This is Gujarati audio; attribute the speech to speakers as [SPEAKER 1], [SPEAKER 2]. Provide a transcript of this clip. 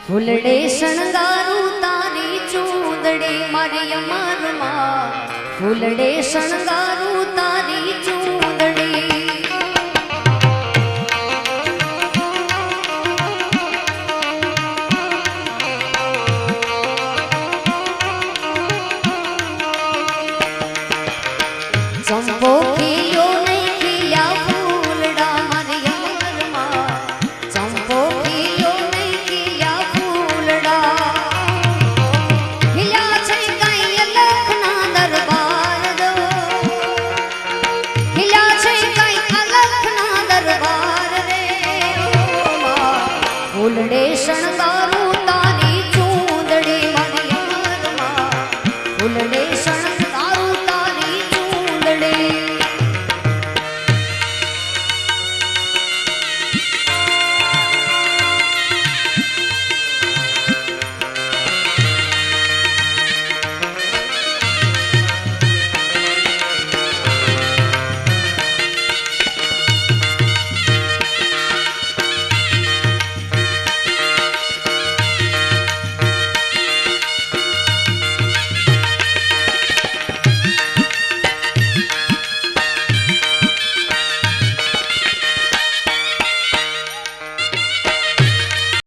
[SPEAKER 1] ફૂલડે શણગારું તારી ચૂંદડી મારી અમરમાં ફૂલડે શણગારું તારી ચૂંદડી ચંપો ખીયો નહીં ખીયા ફૂલડા મારી અમરમાં ચંપો ખીયો નહીં ખીયા ફૂલડા ખીલ્યા છે કઈ અલખના દરબાર દો ખીલ્યા છે કઈ અલખના દરબાર રે ફૂલડે શણગારું